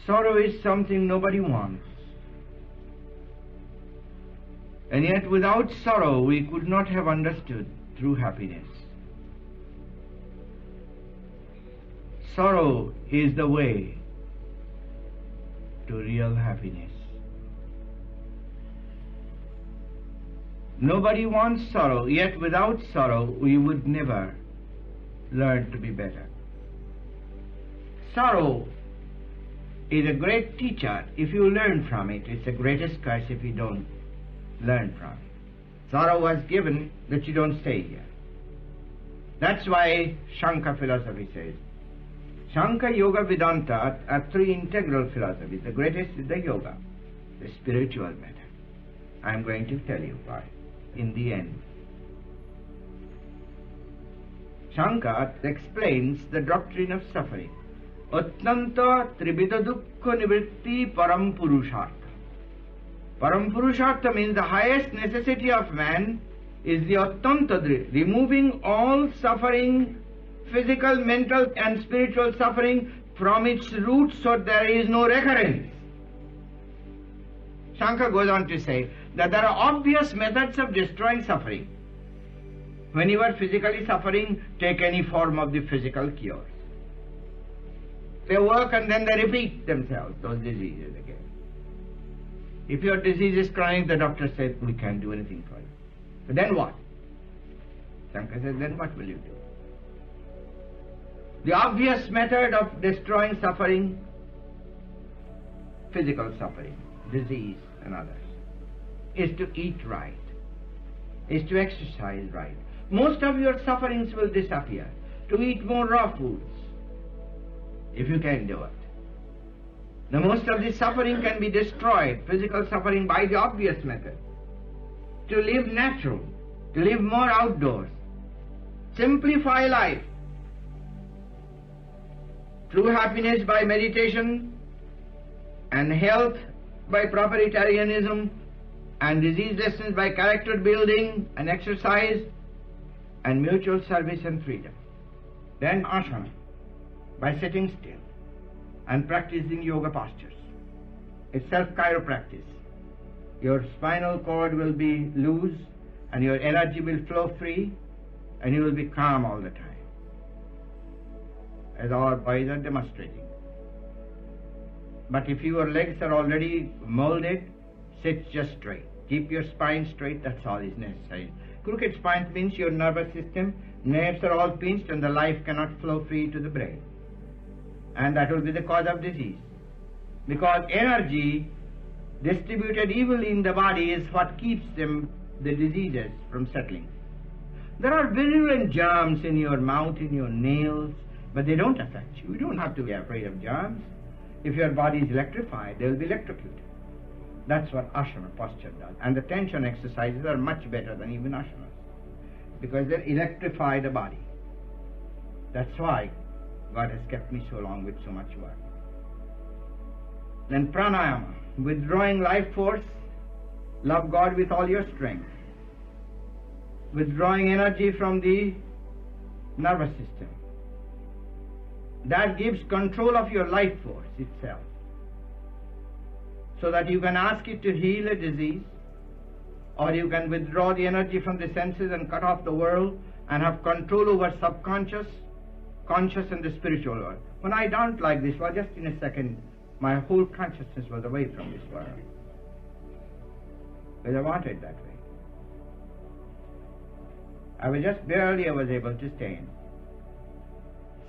Sorrow is something nobody wants. And yet without sorrow we could not have understood true happiness. Sorrow is the way to real happiness. Nobody wants sorrow, yet without sorrow we would never learn to be better. Sorrow is a great teacher if you learn from it. It's the greatest curse if you don't learn from it. Sorrow was given that you don't stay here. That's why Shankar philosophy says, Shankar, Yoga, Vedanta are three integral philosophies. The greatest is the Yoga, the spiritual method. I'm going to tell you why in the end. Shankar explains the doctrine of suffering. Attanta trivida dukkha nivritti param purushartha. Param purushartha means the highest necessity of man is the attanta, removing all suffering, physical, mental and spiritual suffering from its roots so there is no recurrence. Shankar goes on to say that there are obvious methods of destroying suffering. When you are physically suffering, take any form of the physical cures. They work and then they repeat themselves, those diseases again. If your disease is chronic, the doctor says, we can't do anything for you. But then what? Shankar says, then what will you do? The obvious method of destroying suffering, physical suffering, disease and others, is to eat right, is to exercise right. Most of your sufferings will disappear. To eat more raw foods, if you can do it. Now most of the suffering can be destroyed, physical suffering, by the obvious method. To live natural, to live more outdoors. Simplify life. True happiness by meditation, and health by properitarianism, and disease lessons by character building and exercise, and mutual service and freedom. Then asana, by sitting still and practicing yoga postures. It's self-chiropractic. Your spinal cord will be loose and your energy will flow free and you will be calm all the time, as our boys are demonstrating. But if your legs are already molded, sit just straight. Keep your spine straight, that's all is necessary. Crooked spine means your nervous system, nerves are all pinched and the life cannot flow free to the brain. And that will be the cause of disease. Because energy distributed evenly in the body is what keeps the diseases from settling. There are virulent germs in your mouth, in your nails, but they don't affect you. You don't have to be afraid of germs. If your body is electrified, they will be electrocuted. That's what asana posture does. And the tension exercises are much better than even asanas, because they electrify the body. That's why God has kept me so long with so much work. Then pranayama, withdrawing life force, love God with all your strength. Withdrawing energy from the nervous system. That gives control of your life force itself, so that you can ask it to heal a disease, or you can withdraw the energy from the senses and cut off the world and have control over subconscious, conscious and the spiritual world. When I don't like this, well, just in a second, my whole consciousness was away from this world, because I wanted that way. I was just barely I was able to stand.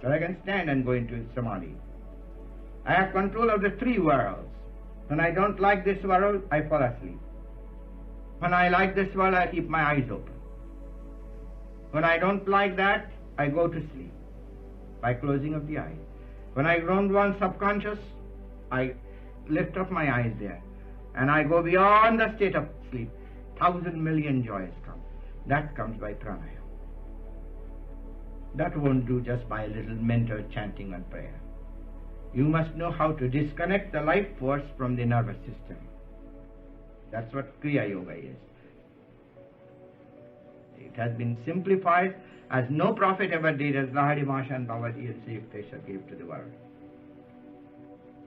So I can stand and go into samadhi. I have control of the three worlds. When I don't like this world, I fall asleep. When I like this world, I keep my eyes open. When I don't like that, I go to sleep by closing of the eyes. When I don't want subconscious, I lift up my eyes there and I go beyond the state of sleep. 1,000 million joys come. That comes by pranayama. That won't do just by a little mental chanting and prayer. You must know how to disconnect the life force from the nervous system. That's what Kriya Yoga is. It has been simplified as no prophet ever did, as Lahari Mahasaya and Bhagavad Gita gave to the world.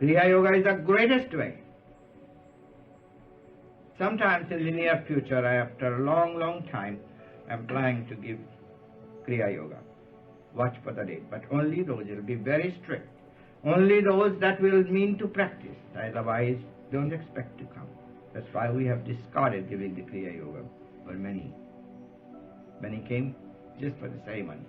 Kriya Yoga is the greatest way. Sometimes in the near future, after a long time, I am planning to give Kriya Yoga. Watch for the date. But only those, it will be very strict. Only those that will mean to practice. Otherwise, don't expect to come. That's why we have discarded giving the Kriya Yoga for many. Many came just for the ceremony.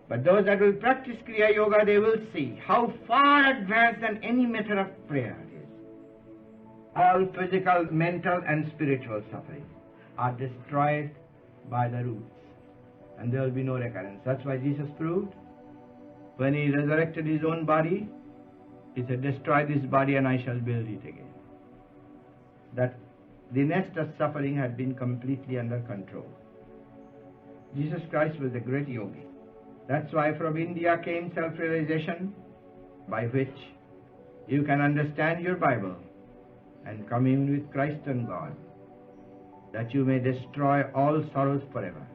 But those that will practice Kriya Yoga, they will see how far advanced than any method of prayer it is. All physical, mental and spiritual suffering are destroyed by the roots. And there will be no recurrence. That's why Jesus proved when he resurrected his own body, he said, destroy this body and I shall build it again. That the nest of suffering had been completely under control. Jesus Christ was a great yogi. That's why from India came self-realization, by which you can understand your Bible and commune with Christ and God, that you may destroy all sorrows forever.